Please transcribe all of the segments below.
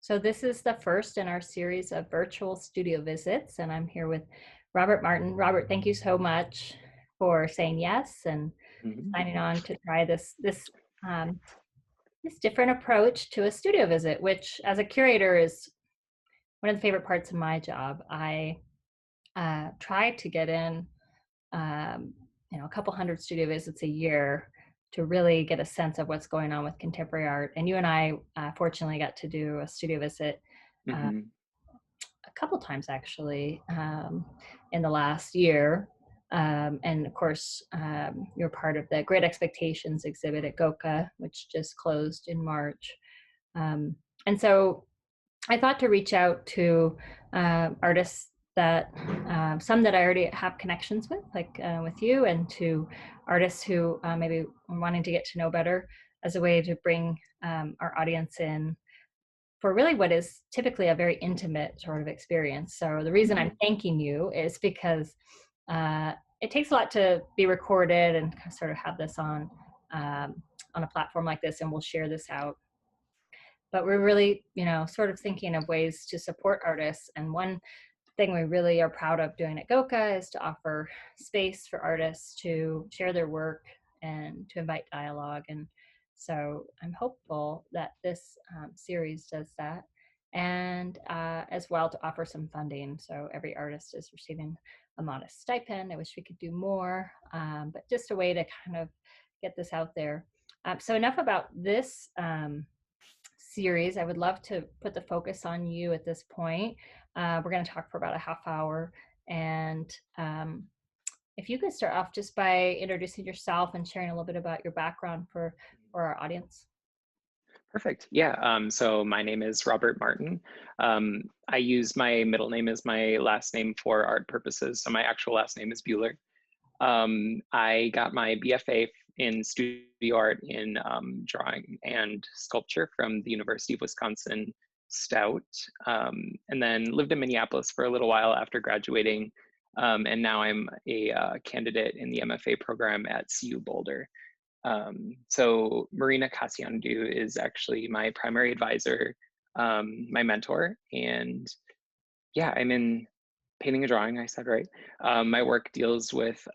So this is the first in our series of virtual studio visits, and I'm here with Robert Martin. Robert, thank you so much for saying yes and Mhm. signing on to try um, this different approach to a studio visit, which as a curator is one of the favorite parts of my job. I try to get in, um, a couple hundred studio visits a year to really get a sense of what's going on with contemporary art. And you and I fortunately got to do a studio visit uh, Mhm. a couple times actually in the last year. And of course, you're part of the Great Expectations exhibit at GOCA, which just closed in March. Um, and so I thought to reach out to artists that some that I already have connections with, like with you, and to artists who maybe are wanting to get to know better as a way to bring our audience in for really what is typically a very intimate sort of experience. So the reason I'm Mhm. thanking you is because uh, it takes a lot to be recorded and sort of have this um, on a platform like this, and we'll share this out. But we're really, sort of thinking of ways to support artists. And one thing we really are proud of doing at GOCA is to offer space for artists to share their work and to invite dialogue. And so I'm hopeful that this series does that. And as well to offer some funding. So every artist is receiving a modest stipend. I wish we could do more, but just a way to kind of get this out there. So enough about this series. I would love to put the focus on you at this point. We're going to talk for about a half hour. And if you could start off just by introducing yourself and sharing a little bit about your background for our audience. Perfect. Yeah. So my name is Robert Martin. I use my middle name as my last name for art purposes. So my actual last name is Bueller. I got my BFA in studio art in drawing and sculpture from the University of Wisconsin Stout, and then lived in Minneapolis for a little while after graduating. And now I'm a candidate in the MFA program at CU Boulder. So Marina Kassiandu is actually my primary advisor, my mentor, and yeah, I'm in painting and drawing, I said right. My work deals with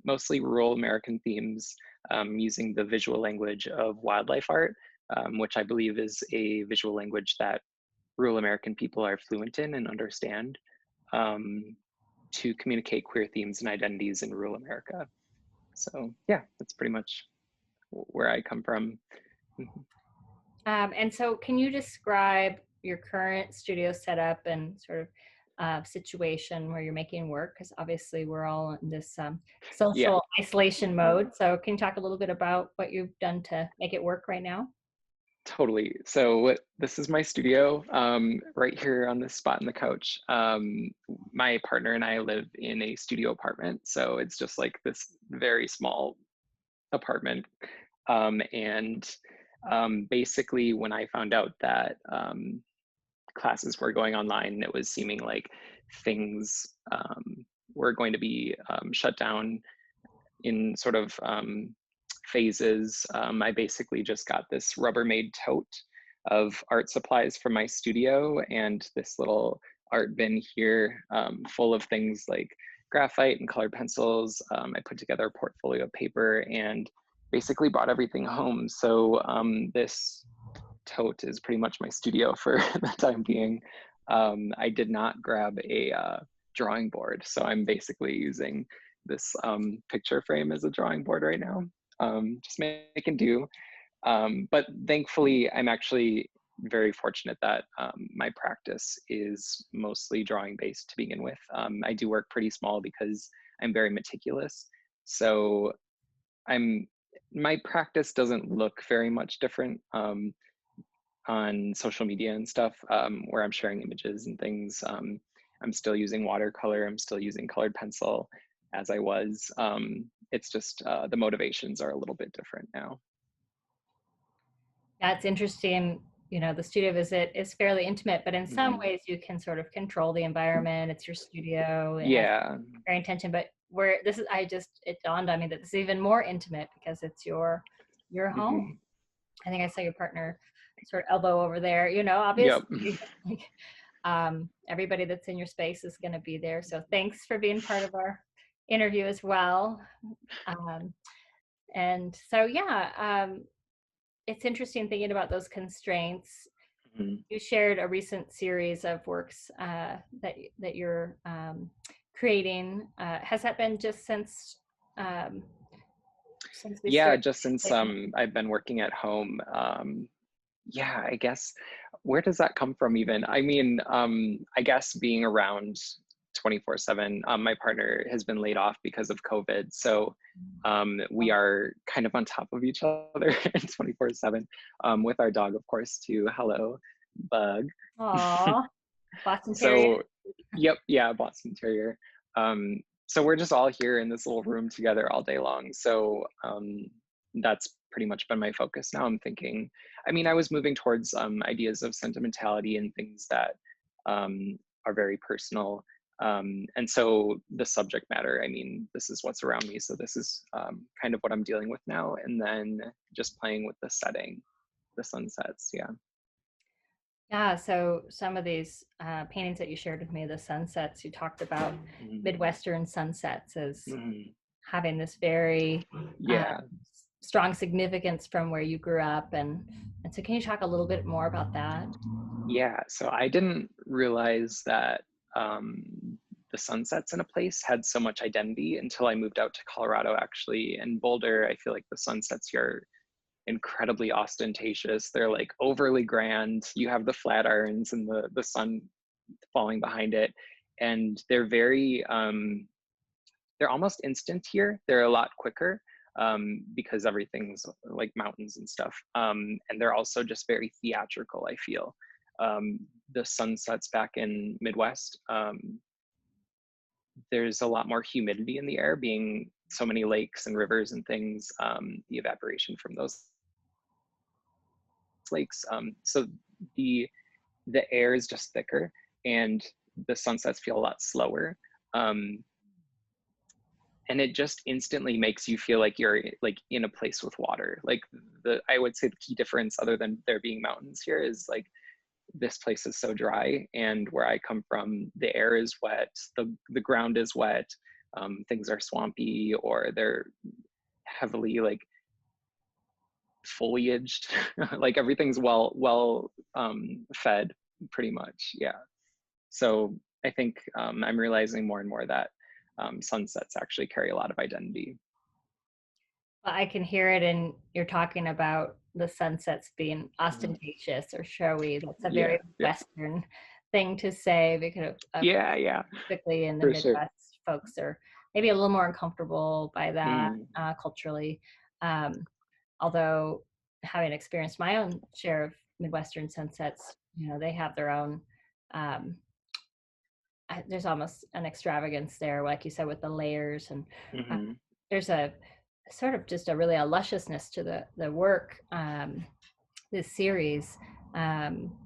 mostly rural American themes using the visual language of wildlife art, which I believe is a visual language that rural American people are fluent in and understand, um, to communicate queer themes and identities in rural America. So yeah, that's pretty much where I come from. Mhm. And so can you describe your current studio setup and sort of situation where you're making work? Because obviously we're all in this Yeah, social isolation mode. So can you talk a little bit about what you've done to make it work right now? totally. So this is my studio, right here on this spot in the couch. My partner and I live in a studio apartment, so it's just like this very small apartment. And basically, when I found out that classes were going online, it was seeming like things were going to be shut down in sort of phases. I basically just got this Rubbermaid tote of art supplies from my studio and this little art bin here full of things like graphite and colored pencils. I put together a portfolio of paper and basically brought everything home. So this tote is pretty much my studio for the time being. I did not grab a drawing board, so I'm basically using this picture frame as a drawing board right now. Just making do. But thankfully, I'm actually very fortunate that my practice is mostly drawing based to begin with. I do work pretty small because I'm very meticulous. So I'm my practice doesn't look very much different on social media and stuff, where I'm sharing images and things. I'm still using watercolor. I'm still using colored pencil as I was. It's just the motivations are a little bit different now. That's interesting. The studio visit is fairly intimate, but in some Mhm. ways you can sort of control the environment. It's your studio. It has Yeah. very intention, but where this is, it dawned on me that this is even more intimate because it's your home. Hmm. I think I saw your partner sort of elbow over there, Yep. obviously. Like, everybody that's in your space is going to be there. So thanks for being part of our interview as well. Um, and so, yeah, it's interesting thinking about those constraints. Mhm. You shared a recent series of works that you're creating. Has that been just um, since we Yeah, started? just since I've been working at home, yeah, I guess where does that come from even? I mean, I guess being around 24/7. My partner has been laid off because of COVID, so we are kind of on top of each other 24/7, with our dog, of course, too. Hello, Bug. Aw, Boston Terrier. So, yep, yeah, Boston Terrier. So we're just all here in this little room together all day long. So that's pretty much been my focus now. I'm thinking, I mean, I was moving towards ideas of sentimentality and things that are very personal. And so the subject matter, I mean, this is what's around me. So this is kind of what I'm dealing with now. And then just playing with the setting, the sunsets. Yeah. Yeah, so some of these paintings that you shared with me, the sunsets, you talked about Mhm. Midwestern sunsets as Mhm. having this very uh, Yeah. strong significance from where you grew up, and so can you talk a little bit more about that? Yeah, so I didn't realize that the sunsets in a place had so much identity until I moved out to Colorado, actually. In Boulder, I feel like the sunsets here are incredibly ostentatious. They're like overly grand. You have the flat irons and the sun falling behind it. And they're almost instant here. They're a lot quicker because everything's like mountains and stuff. And they're also just very theatrical, I feel. The sunsets back in Midwest, there's a lot more humidity in the air, being so many lakes and rivers and things, the evaporation from those lakes. So the the air is just thicker and the sunsets feel a lot slower. Um, and it just instantly makes you feel like you're like in a place with water. Like I would say the key difference, other than there being mountains here, is like this place is so dry, and where I come from, the air is wet, the ground is wet, things are swampy or they're heavily like foliaged, like everything's fed, pretty much. Yeah. So I think I'm realizing more and more that sunsets actually carry a lot of identity. Well, I can hear it, and you're talking about the sunsets being Mhm. ostentatious or showy. That's a Yeah, very yeah, Western thing to say because yeah, yeah, typically in the for sure. Midwest, folks are maybe a little more uncomfortable by that Mm, culturally. Um, Although having experienced my own share of Midwestern sunsets, they have their own. Um, there's almost an extravagance there, like you said, with the layers, and uh, hmm. there's a sort of just a really a lusciousness to the work. This series, um,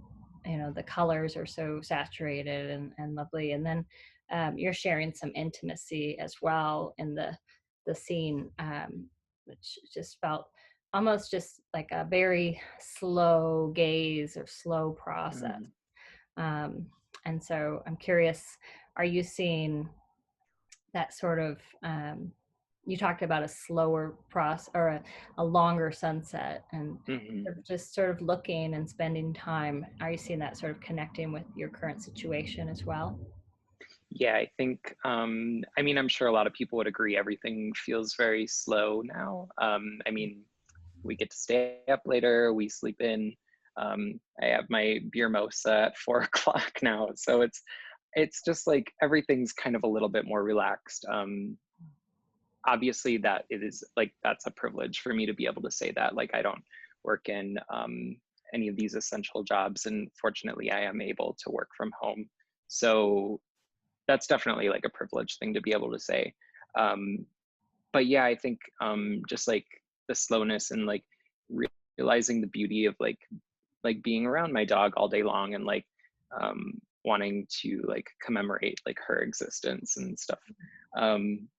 the colors are so saturated and lovely, and then you're sharing some intimacy as well in the scene, which just felt almost just like a very slow gaze or slow process. Mm. um, and so I'm curious, are you seeing that sort of you talked about a slower process or a longer sunset, and Hmm. just sort of looking and spending time, are you seeing that sort of connecting with your current situation as well? Yeah, I think, I mean, I'm sure a lot of people would agree everything feels very slow now. I mean, we get to stay up later, we sleep in. I have my beer mosa at 4 o'clock now. So it's just like everything's kind of a little bit more relaxed. Obviously that it is like, that's a privilege for me to be able to say that. Like I don't work in any of these essential jobs, and fortunately I am able to work from home. So that's definitely like a privileged thing to be able to say. Um, but yeah, I think just like the slowness and like realizing the beauty of like being around my dog all day long, and like wanting to like commemorate like her existence and stuff. Um,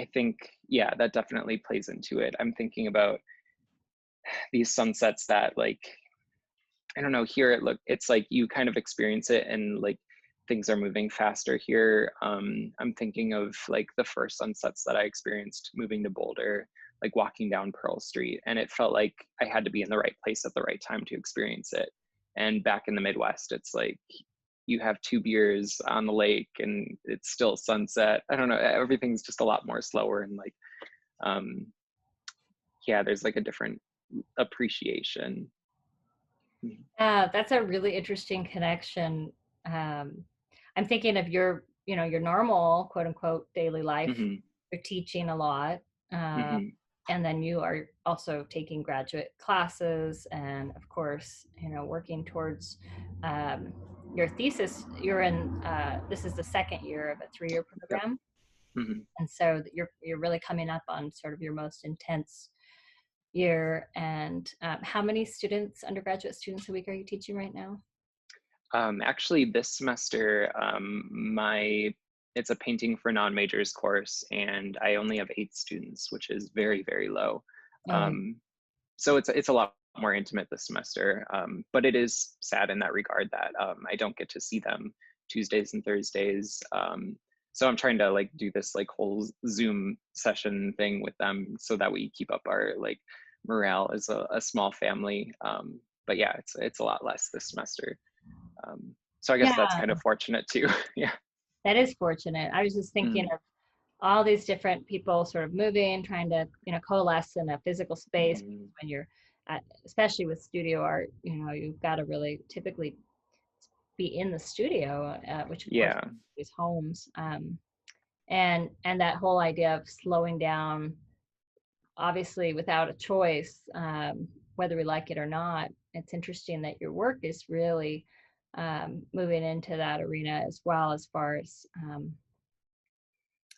I think, yeah, that definitely plays into it. I'm thinking about these sunsets that like I don't know, here it's like you kind of experience it and like things are moving faster here. I'm thinking of like the first sunsets that I experienced moving to Boulder, like walking down Pearl Street, and it felt like I had to be in the right place at the right time to experience it. And back in the Midwest, it's like you have 2 beers on the lake and it's still sunset. I don't know, everything's just a lot more slower and like um yeah, there's like a different appreciation. Mhm. That's a really interesting connection. Um, I'm thinking of your, your normal quote unquote daily life. Mhm. You're teaching a lot, uh, Mhm. and then you are also taking graduate classes, and of course, working towards um, your thesis. You're in. This is the second year of a 3-year Yep. program, Mhm. and so you're really coming up on sort of your most intense year. And how many students, undergraduate students a week, are you teaching right now? Actually, this semester, it's a painting for non-majors course, and I only have 8 students, which is very, very low. Oh, yeah. Um, so it's a lot more intimate this semester, but it is sad in that regard that I don't get to see them Tuesdays and Thursdays. So I'm trying to like do this like whole Zoom session thing with them so that we keep up our like morale as a small family. But yeah, it's a lot less this semester. So I guess that's Yeah, kind of fortunate too. Yeah. that is fortunate. I was just thinking Mm-hmm. of all these different people sort of moving, trying to, coalesce in a physical space. Mm-hmm. When you're especially with studio art, you've got to really typically be in the studio, which of course Yeah. is homes. And that whole idea of slowing down, obviously without a choice, whether we like it or not. It's interesting that your work is really moving into that arena as well, as far as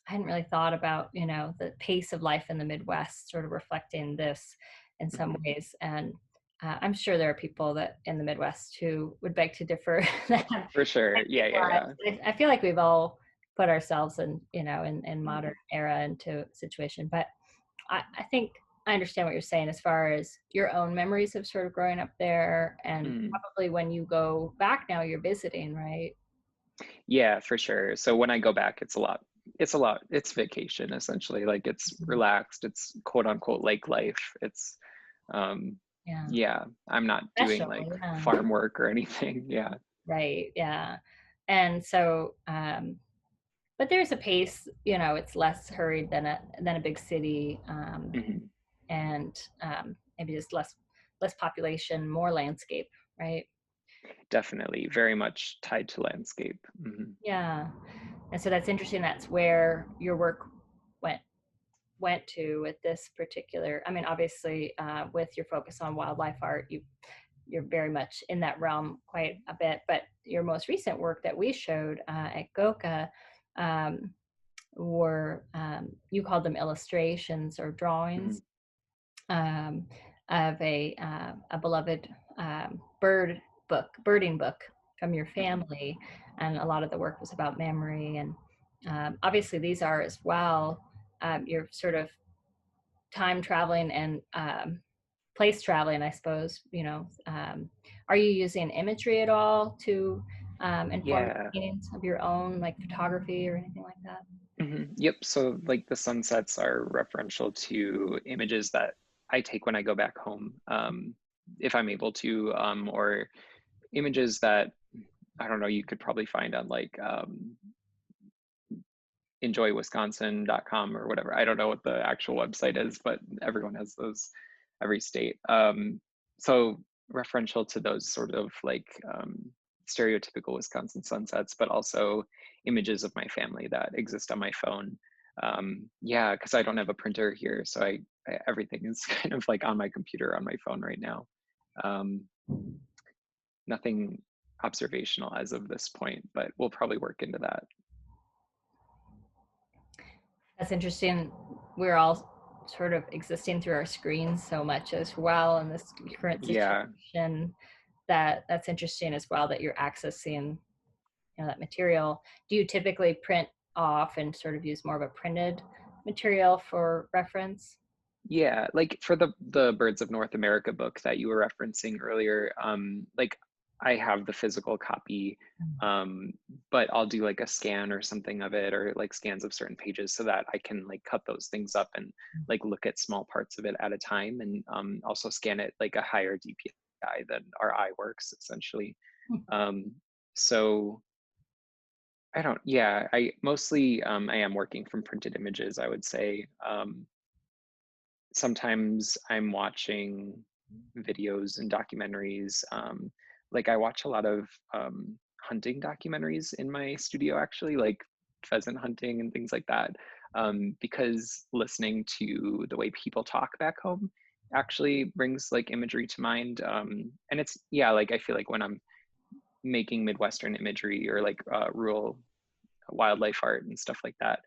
I hadn't really thought about, the pace of life in the Midwest sort of reflecting this in some Mm-hmm. ways. And I'm sure there are people that in the Midwest who would beg to differ that have For sure. hectic Yeah. Yeah. Yeah. lives. I feel like we've all put ourselves in, in modern Mm-hmm. era into a situation. But I think I understand what you're saying as far as your own memories of sort of growing up there, and Mm-hmm. probably when you go back now, you're visiting, right? Yeah, for sure. So when I go back, it's vacation essentially. Like it's Mhm. relaxed, it's quote unquote lake life. It's um Yeah, yeah, I'm not doing special, like yeah. farm work or anything. Yeah. Right, yeah. And so, but there's a pace, it's less hurried than a big city, Hmm. and maybe just less population, more landscape, right? Definitely very much tied to landscape. Hmm. Yeah. And so that's interesting. That's where your work went went to with this particular. I mean, obviously, with your focus on wildlife art, you're very much in that realm quite a bit. But your most recent work that we showed at GOCA, um, were, you called them illustrations or drawings, Hmm. um, of a beloved birding book from your Hmm. family, and a lot of the work was about memory. And obviously, these are as well. You're sort of time traveling and place traveling, I suppose. Are you using imagery at all to inform your Yeah. paintings of your own, like photography or anything like that? Yep. So like the sunsets are referential to images that I take when I go back home, if I'm able to, or images that I don't know, you could probably find on like enjoywisconsin.com or whatever. I don't know what the actual website is, but everyone has those, every state. So referential to those sort of like stereotypical Wisconsin sunsets, but also images of my family that exist on my phone. Yeah, because I don't have a printer here, so everything is kind of like on my computer on my phone right now. Um, Nothing observational as of this point, but we'll probably work into that. That's interesting. We're all sort of existing through our screens so much as well in this current Yeah. situation, that's interesting as well, that you're accessing, that material. Do you typically print off and sort of use more of a printed material for reference? Yeah, like for the Birds of North America book that you were referencing earlier, like I have the physical copy, um, but I'll do like a scan or something of it, or like scans of certain pages so that I can like cut those things up and like look at small parts of it at a time, and also scan it like a higher DPI than our eye works essentially. Um, so I don't, yeah, I mostly I am working from printed images, I would say. Sometimes I'm watching videos and documentaries. Like I watch a lot of hunting documentaries in my studio, actually, like pheasant hunting and things like that, because listening to the way people talk back home actually brings like imagery to mind. And it's, yeah, like I feel like when I'm making Midwestern imagery or like rural wildlife art and stuff like that.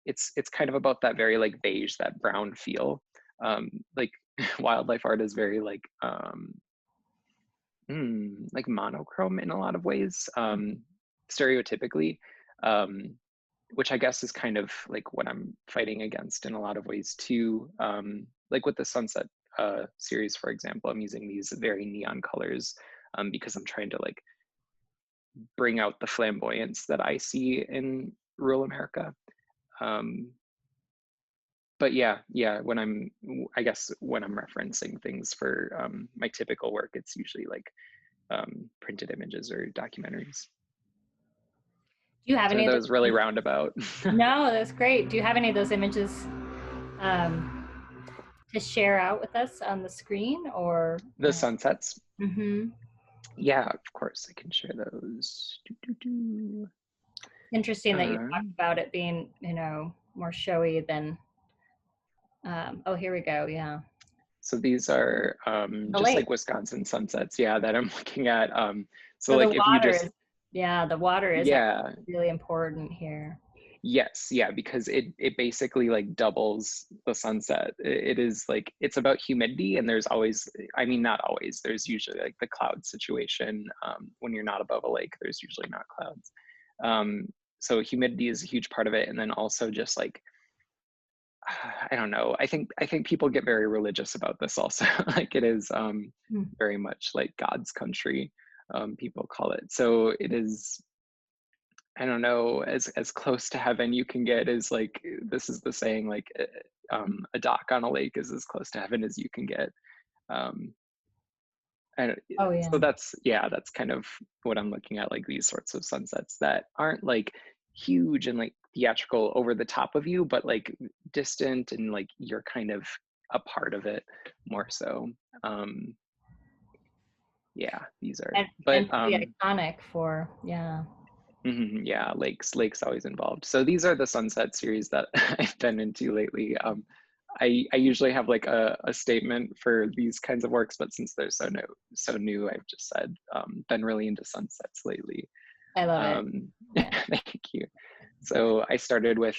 It's kind of about that very like beige, that brown feel. Like wildlife art is very like monochrome in a lot of ways, stereotypically, um, which I guess is kind of like what I'm fighting against in a lot of ways too. Like with the Sunset series, for example, I'm using these very neon colors because I'm trying to like bring out the flamboyance that I see in rural America. Um, but yeah, yeah, I guess when I'm referencing things for my typical work, it's usually like printed images or documentaries. Do you have So any of that those was really images? roundabout. No, that's great. Do you have any of those images um, to share out with us on the screen or? The sunsets. Mm-hmm. Yeah, of course, I can share those. Interesting that you talked Um, about it being, more showy than. Oh, here we go. Yeah, so these are the just lake. like Wisconsin sunsets, yeah, that I'm looking at. So So the like if you water just, is, yeah, the water is actually yeah, really important here. yes, yeah, because it basically like doubles the sunset. It is like it's about humidity, and there's always, I mean, not always. There's usually like the cloud situation. When you're not above a lake, there's usually not clouds. Um, so humidity is a huge part of it, and then also just like I don't know. I think people get very religious about this also. Like it is Hmm. very much like God's country. People call it. So it is, I don't know, as close to heaven you can get, is like, this is the saying, like a dock on a lake is as close to heaven as you can get. Um, and Oh so yeah. that's, yeah, that's kind of what I'm looking at, like these sorts of sunsets that aren't like huge and like theatrical over the top of you, but like distant, and like you're kind of a part of it more so. Um, yeah, these are, And but pretty iconic for, yeah. Yeah, lakes always involved. So these are the Sunset series that I've been into lately. I usually have like a statement for these kinds of works, but since they're so new, I've just said been really into sunsets lately. I love it. Yeah. Thank you. So I started with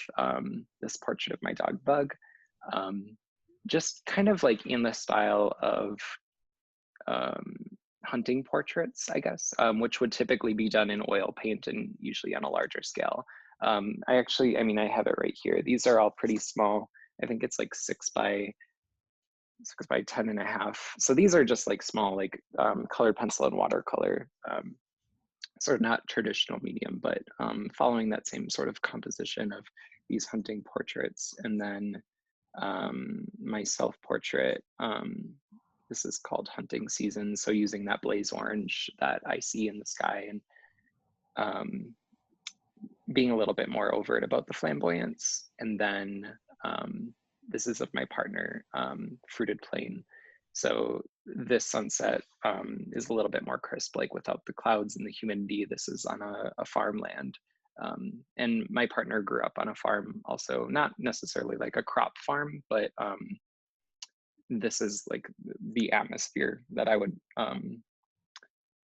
this portrait of my dog Bug, um, just kind of like in the style of um, hunting portraits, I guess, which would typically be done in oil paint and usually on a larger scale. I mean, I have it right here. These are all pretty small. I think it's like 6 by 10.5. So these are just like small, like colored pencil and watercolor, sort of not traditional medium, but following that same sort of composition of these hunting portraits. And then my self portrait. This is called Hunting Season. So using that blaze orange that I see in the sky, and um, being a little bit more overt about the flamboyance. And then this is of my partner, Fruited Plain. So this sunset is a little bit more crisp, like without the clouds and the humidity. This is on a farmland. And my partner grew up on a farm also, not necessarily like a crop farm, but this is like the atmosphere that I would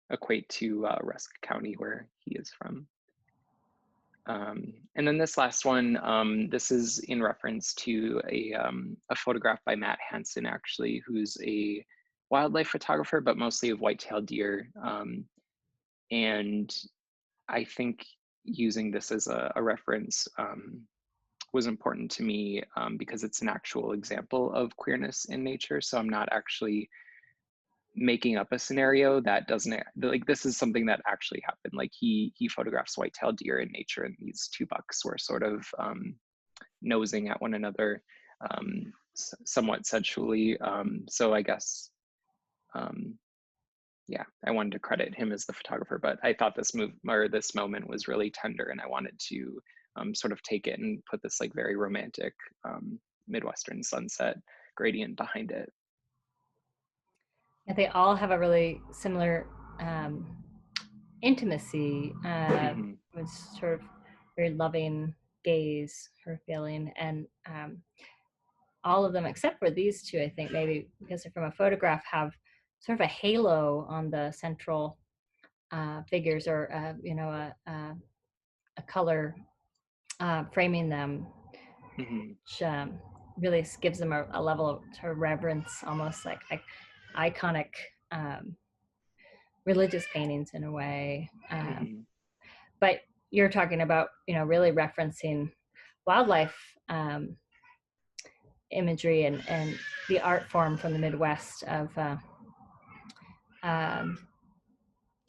equate to Rusk County, where he is from. And then this last one, this is in reference to a photograph by Matt Hansen, actually, who's a wildlife photographer, but mostly of white-tailed deer. And I think using this as a reference, was important to me because it's an actual example of queerness in nature. So I'm not actually making up a scenario that doesn't, like, this is something that actually happened. Like he photographs white-tailed deer in nature, and these two bucks were sort of nosing at one another, somewhat sensually. So I guess um, yeah, I wanted to credit him as the photographer, but I thought this moment was really tender, and I wanted to sort of take it and put this like very romantic Midwestern sunset gradient behind it. Yeah, they all have a really similar intimacy, Hmm. with sort of very loving gaze or feeling, and all of them except for these two, I think maybe because they're from a photograph, have sort of a halo on the central figures, or a color framing them, Hmm. which really gives them a level of sort of reverence, almost like iconic um, religious paintings in a way. Hmm. But you're talking about, really referencing wildlife imagery, and the art form from the Midwest of um,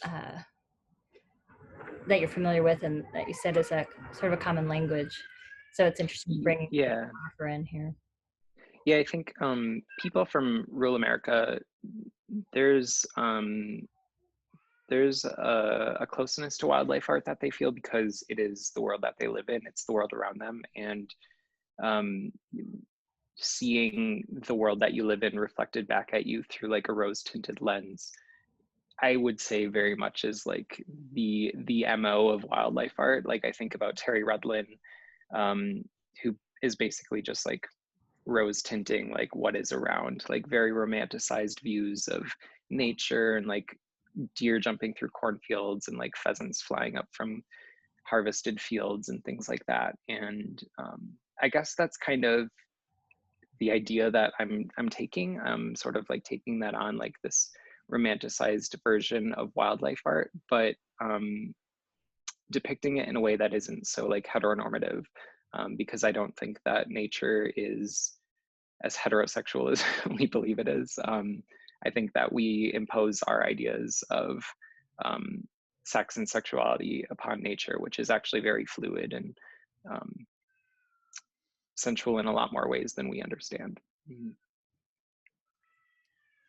uh, that you're familiar with, and that you said is a sort of a common language. So it's interesting bringing the Yeah, photographer in here. yeah. I think people from rural America, there's um, there's a closeness to wildlife art that they feel because it is the world that they live in. It's the world around them, and um, seeing the world that you live in reflected back at you through like a rose tinted lens, I would say very much is like the MO of wildlife art. Like I think about Terry Rudlin, um, who is basically just like rose tinting like what is around, like very romanticized views of nature, and like deer jumping through cornfields, and like pheasants flying up from harvested fields and things like that. And I guess that's kind of the idea that I'm taking. Sort of like taking that on, like this romanticized version of wildlife art, but depicting it in a way that isn't so like heteronormative, because I don't think that nature is as heterosexual as we believe it is. I think that we impose our ideas of um, sex and sexuality upon nature, which is actually very fluid and um, sensual in a lot more ways than we understand. Mhm.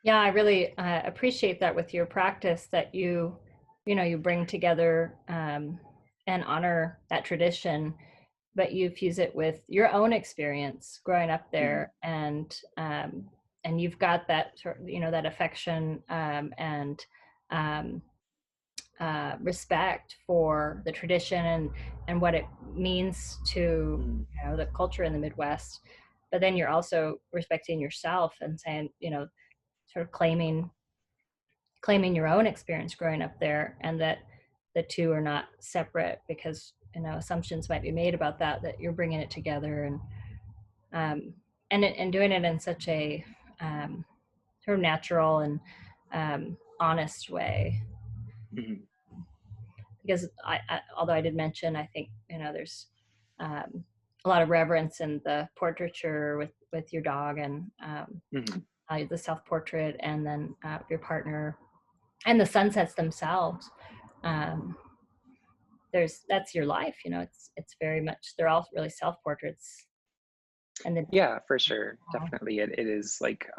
Yeah, I really appreciate that with your practice, that you bring together and honor that tradition, but you fuse it with your own experience growing up Mhm. there, and you've got that sort of, that affection, and um, respect for the tradition, and what it means to Mhm. the culture in the Midwest. But then you're also respecting yourself and saying, sort of claiming your own experience growing up there, and that the two are not separate, because assumptions might be made about that you're bringing it together, um, and doing it in such a um, sort of natural and honest way. Mhm. Because although I did mention, I think there's a lot of reverence in the portraiture with your dog, and Mhm. the self portrait, and then your partner, and the sunsets themselves. Um, that's your life. It's very much, they're all really self portraits, and then Yeah, for sure. Definitely. It is like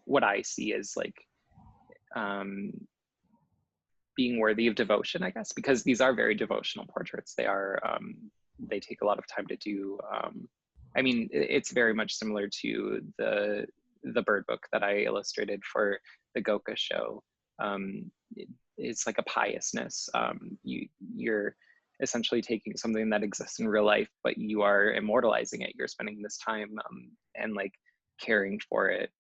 what I see is like um, being worthy of devotion, I guess, because these are very devotional portraits. They take a lot of time to do. I mean, it's very much similar to the bird book that I illustrated for the GOCA show. It's like a piousness. You're essentially taking something that exists in real life, but you are immortalizing it. You're spending this time and like caring for it.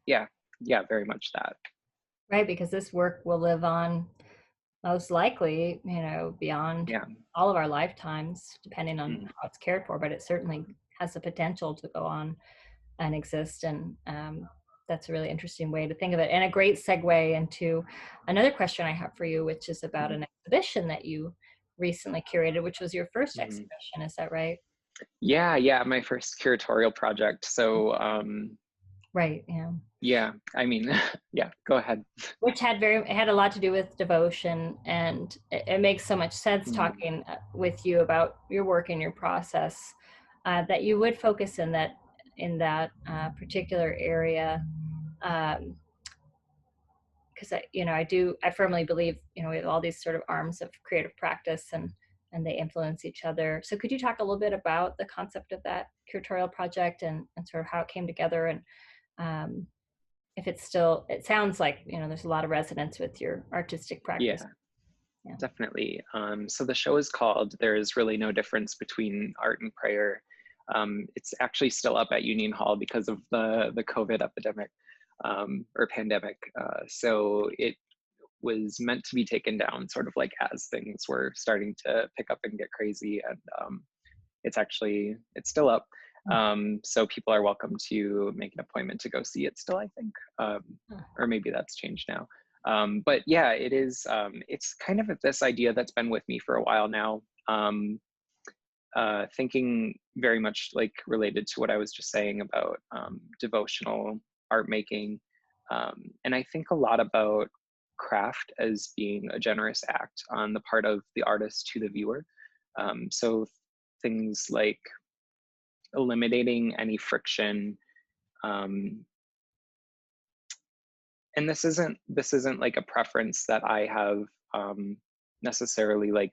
Yeah, yeah, very much that. right, because this work will live on, most likely, beyond Yeah. all of our lifetimes, depending on Mhm. how it's cared for. But it certainly has the potential to go on and exist. And that's a really interesting way to think of it. And a great segue into another question I have for you, which is about Mhm. an exhibition that you recently curated, which was your first Mhm. exhibition. Is that right? Yeah, yeah, my first curatorial project. So, Right. Yeah. yeah, I mean, yeah, go ahead. Which it had a lot to do with devotion, and it makes so much sense Mhm. talking with you about your work and your process, that you would focus in that particular area. Um, because I firmly believe, we have all these sort of arms of creative practice, and they influence each other. So could you talk a little bit about the concept of that curatorial project, and sort of how it came together, and um, if it sounds like, there's a lot of resonance with your artistic practice. Yeah, Yeah. definitely. So the show is called There Is Really No Difference Between Art and Prayer. It's actually still up at Union Hall because of the COVID epidemic, or pandemic. So it was meant to be taken down sort of like as things were starting to pick up and get crazy. And it's still up. So people are welcome to make an appointment to go see it still, I think. Or maybe that's changed now. But yeah, it is, it's kind of this idea that's been with me for a while now. Thinking very much like related to what I was just saying about devotional art making. And I think a lot about craft as being a generous act on the part of the artist to the viewer. So things like eliminating any friction. Um, and this isn't like a preference that I have, necessarily like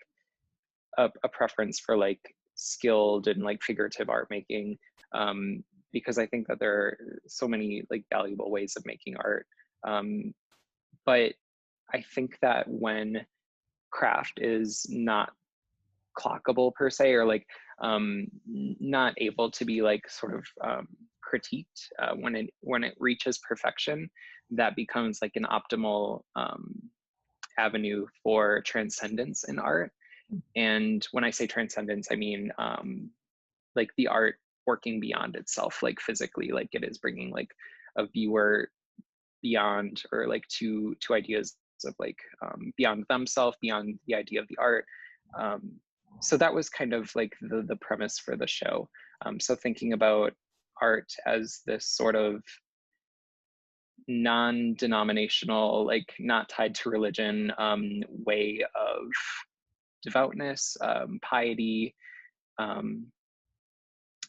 a preference for like skilled and like figurative art making, because I think that there are so many like valuable ways of making art. Um, but I think that when craft is not clockable per se, or like not able to be like sort of critiqued, when it reaches perfection, that becomes like an optimal avenue for transcendence in art. And when I say transcendence, I mean like the art working beyond itself, like physically, like it is bringing like a viewer beyond, or like to ideas of like beyond themselves, beyond the idea of the art. um, so that was kind of like the premise for the show. So thinking about art as this sort of non-denominational, like not tied to religion, way of devoutness, piety. um,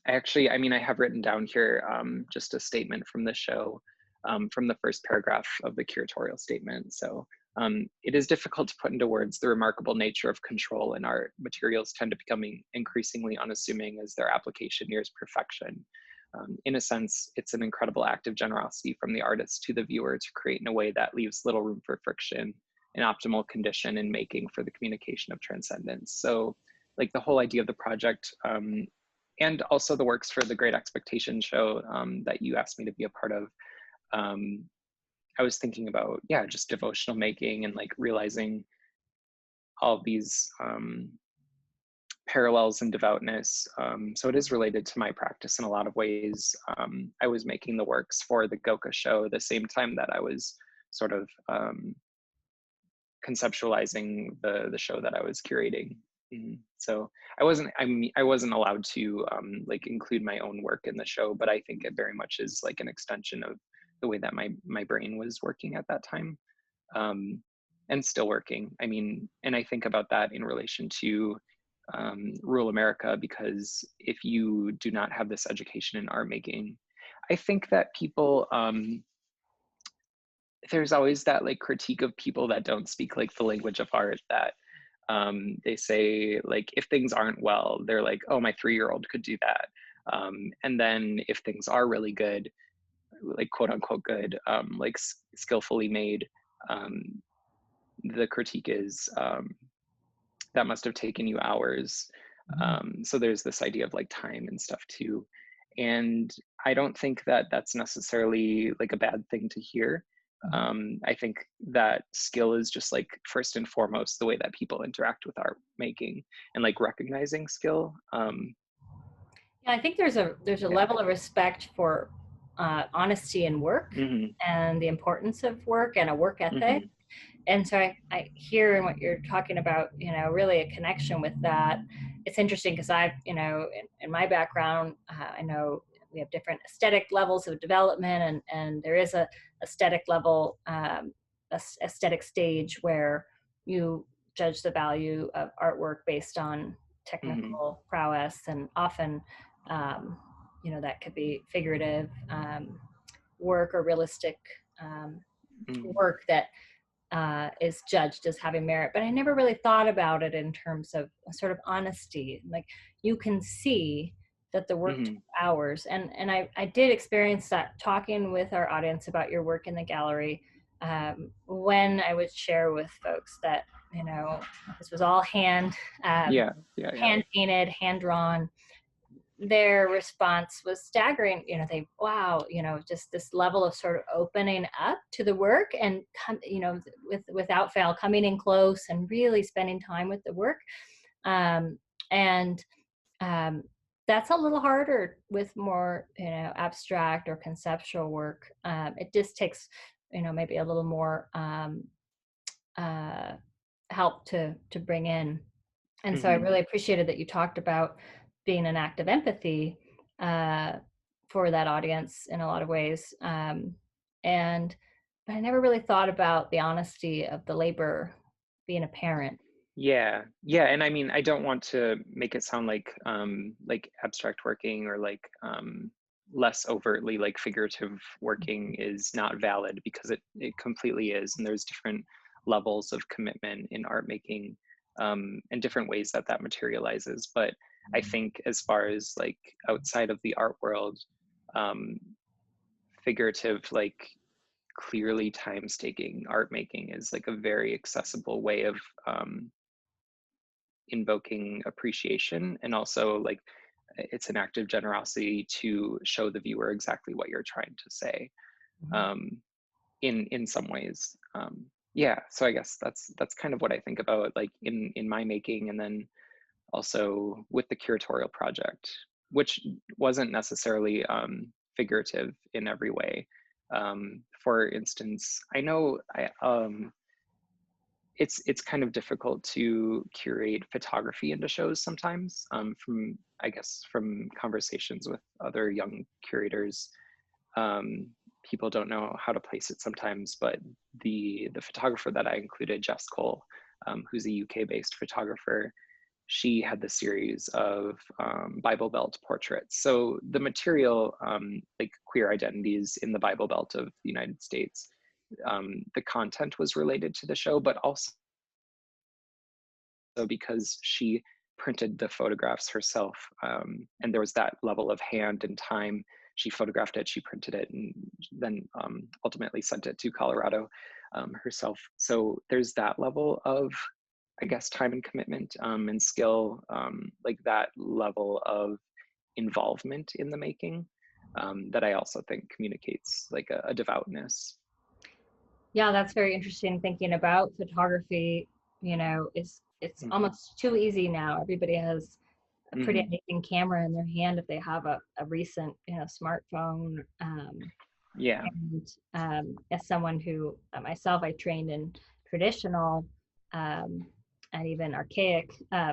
I mean, I have written down here just a statement from the show, from the first paragraph of the curatorial statement. So, it is difficult to put into words the remarkable nature of control in art. Materials tend to becoming increasingly unassuming as their application nears perfection. In a sense, it's an incredible act of generosity from the artist to the viewer to create in a way that leaves little room for friction, an optimal condition in making for the communication of transcendence. So, like the whole idea of the project, and also the works for the Great Expectations show, that you asked me to be a part of. Um, I was thinking about, yeah, just devotional making and like realizing all these parallels in devoutness. So it is related to my practice in a lot of ways. I was making the works for the GOCA show the same time that I was sort of conceptualizing the show that I was curating. So I wasn't allowed to like include my own work in the show, but I think it very much is like an extension of the way that my brain was working at that time, um, and still working. I mean, and I think about that in relation to rural America, because if you do not have this education in art making, I think that people, there's always that like critique of people that don't speak like the language of art, that they say like if things aren't well, they're like, oh, my 3-year-old could do that. And then if things are really good, like quote unquote good, like skillfully made, um, the critique is, that must have taken you hours. So there's this idea of like time and stuff too. And I don't think that that's necessarily like a bad thing to hear. I think that skill is just like first and foremost the way that people interact with art making, and like recognizing skill. Yeah, I think there's a Yeah. level of respect for honesty in work, Hmm. and the importance of work and a work ethic. Hmm. and so I hear in what you're talking about, really a connection with that. It's interesting because I've, in my background, I know we have different aesthetic levels of development, and there is a aesthetic level, aesthetic stage where you judge the value of artwork based on Hmm. technical prowess, and often, that could be figurative work or realistic um, Hmm. work that is judged as having merit. But I never really thought about it in terms of a sort of honesty. Like, you can see that the work took Hmm. hours, and I did experience that talking with our audience about your work in the gallery. When I would share with folks that, this was all um, Yeah, yeah, yeah. hand painted, hand drawn, their response was staggering. Wow, just this level of sort of opening up to the work, and without fail coming in close and really spending time with the work. Um, and um, that's a little harder with more abstract or conceptual work. It just takes maybe a little more uh, help to bring in. And so I Hmm. really appreciated that you talked about being an act of empathy uh, for that audience in a lot of ways. And but I never really thought about the honesty of the labor being a parent. Yeah, yeah, and I mean, I don't want to make it sound like abstract working or like less overtly like figurative working is not valid, because it completely is, and there's different levels of commitment in art making, and different ways that that materializes. But I think as far as like outside of the art world, um, figurative, like clearly time-taking art making is like a very accessible way of invoking appreciation, and also like it's an act of generosity to show the viewer exactly what you're trying to say, um, in some ways. Yeah, so I guess that's kind of what I think about like in my making, and then also with the curatorial project, which wasn't necessarily figurative in every way. For instance, I know it's kind of difficult to curate photography into shows sometimes, from I guess from conversations with other young curators. um, People don't know how to place it sometimes, but the photographer that I included, Jess Cole, who's a UK based photographer, she had the series of Bible Belt portraits. So the material, like queer identities in the Bible Belt of the United States, the content was related to the show, but also because she printed the photographs herself, and there was that level of hand and time. She photographed it, she printed it, and then ultimately sent it to Colorado herself. So there's that level of, I guess, time and commitment, and skill, like that level of involvement in the making, that I also think communicates like a devoutness. Yeah, that's very interesting. Thinking about photography, it's Hmm. almost too easy now. Everybody has a pretty Hmm. amazing camera in their hand if they have a recent smartphone. Yeah. And as someone who myself, I trained in traditional um, and even archaic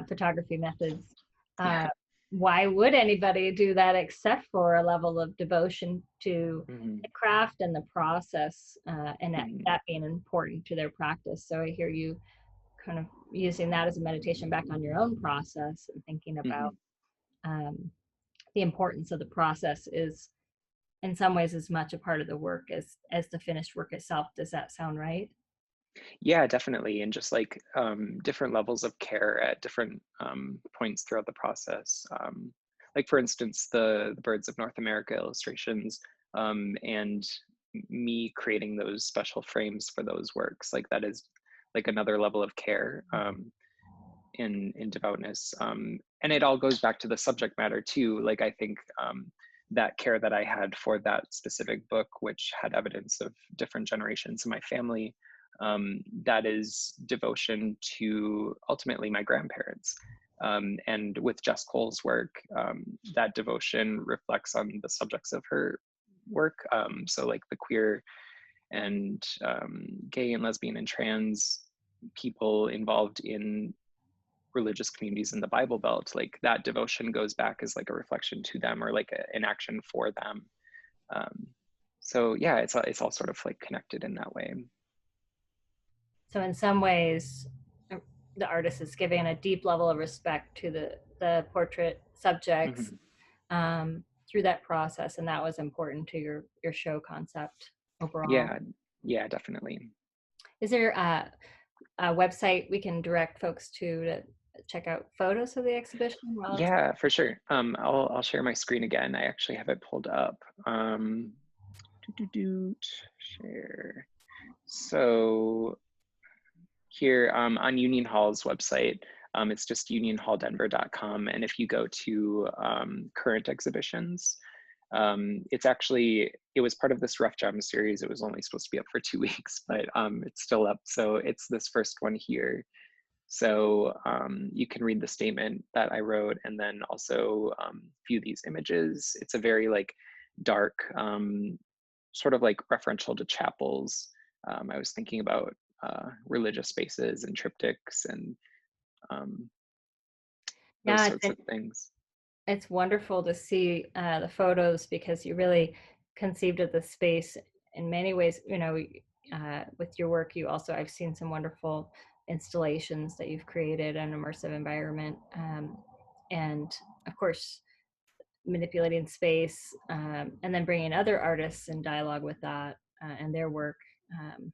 photography methods. Yeah. uh, why would anybody do that except for a level of devotion to Hmm. the craft and the process, and that, Hmm. that being important to their practice? So I hear you kind of using that as a meditation back on your own process, and thinking about Hmm. um, the importance of the process is in some ways as much a part of the work as the finished work itself. Does that sound right? Yeah, definitely. And just like different levels of care at different points throughout the process. Like, for instance, the Birds of North America illustrations, and me creating those special frames for those works. Like, that is like another level of care, in devoutness. And it all goes back to the subject matter, too. Like, I think that care that I had for that specific book, which had evidence of different generations in my family, that is devotion to ultimately my grandparents. And with Jess Cole's work, that devotion reflects on the subjects of her work. So like the queer and gay and lesbian and trans people involved in religious communities in the Bible Belt, like that devotion goes back as like a reflection to them, or like an action for them. Um, so yeah, it's all sort of like connected in that way. So in some ways, the artist is giving a deep level of respect to the portrait subjects Mhm. through that process, and that was important to your show concept overall. Yeah, yeah, definitely. Is there a website we can direct folks to check out photos of the exhibition while it's Yeah, for sure. I'll share my screen again. I actually have it pulled up. Share. So here on Union Hall's website, it's just unionhalldenver.com. And if you go to current exhibitions, it was part of this Rough Jam series. It was only supposed to be up for 2 weeks, but it's still up. So it's this first one here. So you can read the statement that I wrote and then also view these images. It's a very like dark, sort of like referential to chapels. I was thinking about religious spaces and triptychs and um, those yeah, sorts of things. it's wonderful to see the photos because you really conceived of the space in many ways. You know, with your work, you also I've seen some wonderful installations that you've created, an immersive environment, and of course manipulating space, and then bringing other artists in dialogue with that and their work. Um,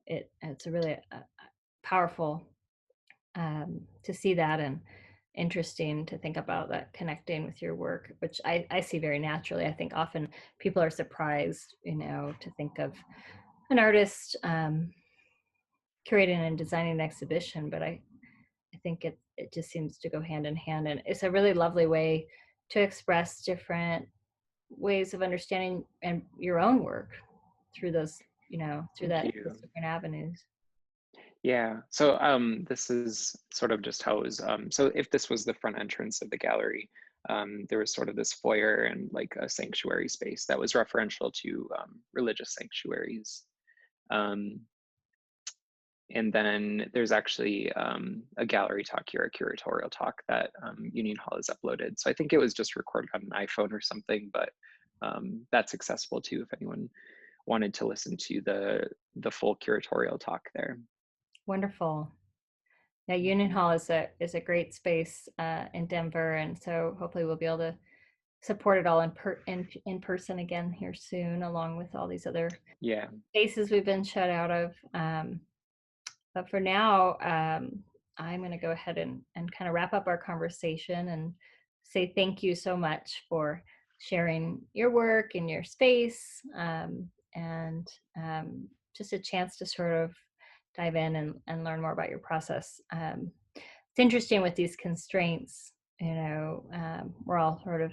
it's a really powerful to see that, and interesting to think about that connecting with your work, which I see very naturally. I think often people are surprised, to think of an artist curating and designing an exhibition, but I think it just seems to go hand in hand, and it's a really lovely way to express different ways of understanding and your own work through those, through Thank that those you. different avenues. Yeah, so this is sort of just how it was. So if this was the front entrance of the gallery, there was sort of this foyer and like a sanctuary space that was referential to religious sanctuaries. Um, and then there's actually a gallery talk here, a curatorial talk that Union Hall has uploaded. So I think it was just recorded on an iPhone or something, but that's accessible too if anyone wanted to listen to the full curatorial talk there. Wonderful. Yeah, Union Hall is a great space in Denver, and so hopefully we'll be able to support it all in person again here soon, along with all these other Yeah. spaces we've been shut out of. But for now, I'm going to go ahead and kind of wrap up our conversation and say thank you so much for sharing your work and your space, and just a chance to sort of dive in and learn more about your process. It's interesting with these constraints, we're all sort of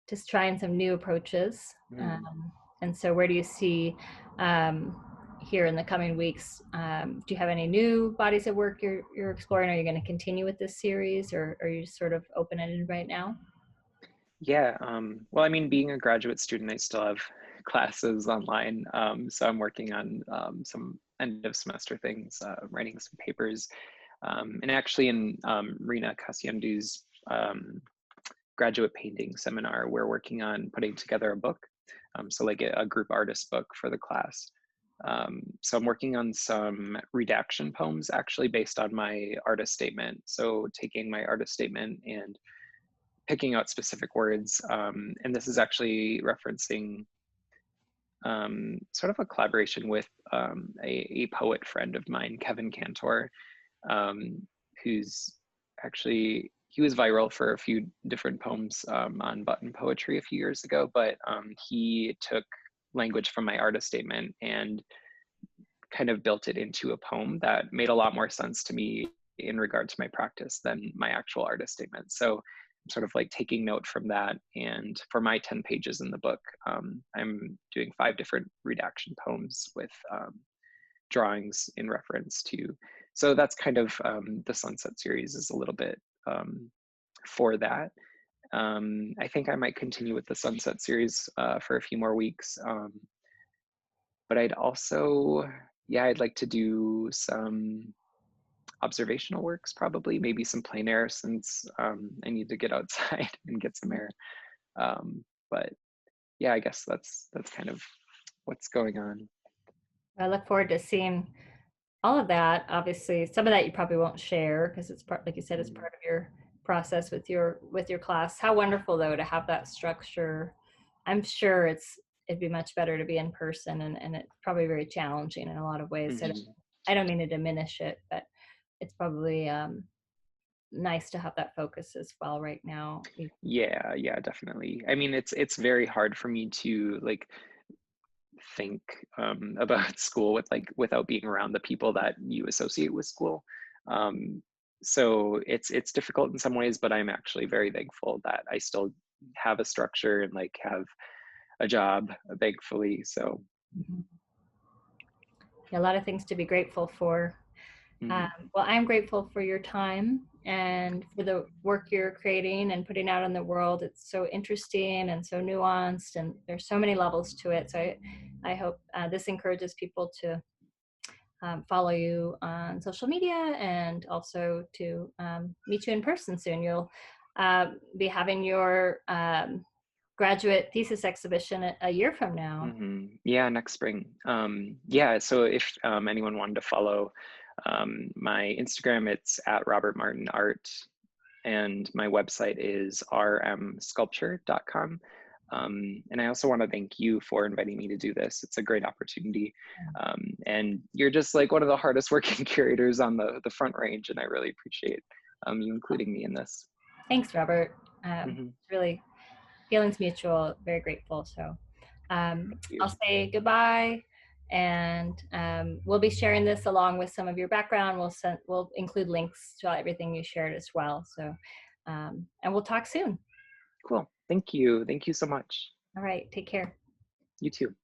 just trying some new approaches. Mm. Um, and so, where do you see um, here in the coming weeks? Do you have any new bodies of work you're exploring? Are you going to continue with this series, or are you just sort of open ended right now? Yeah, well, I mean, being a graduate student, I still have classes online. So I'm working on some end of semester things, writing some papers. And actually in Rina Kasiandu's graduate painting seminar, we're working on putting together a book. So like a group artist book for the class. So I'm working on some redaction poems actually based on my artist statement. So taking my artist statement and picking out specific words. And this is actually referencing sort of a collaboration with a poet friend of mine, Kevin Cantor, um, who's actually, he was viral for a few different poems on Button Poetry a few years ago, but he took language from my artist statement and kind of built it into a poem that made a lot more sense to me in regard to my practice than my actual artist statement. So I'm sort of like taking note from that. And for my 10 pages in the book, I'm doing 5 different redaction poems with drawings in reference to. So that's kind of the Sunset series is a little bit for that. I think I might continue with the Sunset series for a few more weeks. but I'd also, yeah, I'd like to do some observational works, probably, maybe some plein air since I need to get outside and get some air. Um, but yeah, I guess that's kind of what's going on. I look forward to seeing all of that. Obviously, some of that you probably won't share because it's part, like you said, it's Mm, part of your process with your class. How wonderful though to have that structure. I'm sure it'd be much better to be in person, and it's probably very challenging in a lot of ways. So mhm. I don't mean to diminish it, but it's probably nice to have that focus as well right now. Yeah, yeah, definitely. I mean, it's very hard for me to like think about school with like without being around the people that you associate with school. Um, so it's difficult in some ways, but I'm actually very thankful that I still have a structure and like have a job, thankfully. So Mhm. A lot of things to be grateful for. mhm. Well, I'm grateful for your time and for the work you're creating and putting out in the world. It's so interesting and so nuanced, and there's so many levels to it. So I hope this encourages people to follow you on social media and also to meet you in person soon. You'll be having your graduate thesis exhibition a year from now. Yeah, next spring. Yeah, so if anyone wanted to follow my Instagram, it's at Robert Martin Art, and my website is rmsculpture.com. And I also want to thank you for inviting me to do this. It's a great opportunity. And you're just like one of the hardest working curators on the Front Range, and I really appreciate you including me in this. Thanks, Robert. Hmm. Really, feelings mutual. Very grateful. So Thank I'll you. say goodbye, and we'll be sharing this along with some of your background. We'll include links to everything you shared as well. So and we'll talk soon. Cool. Thank you. Thank you so much. All right, take care. You too.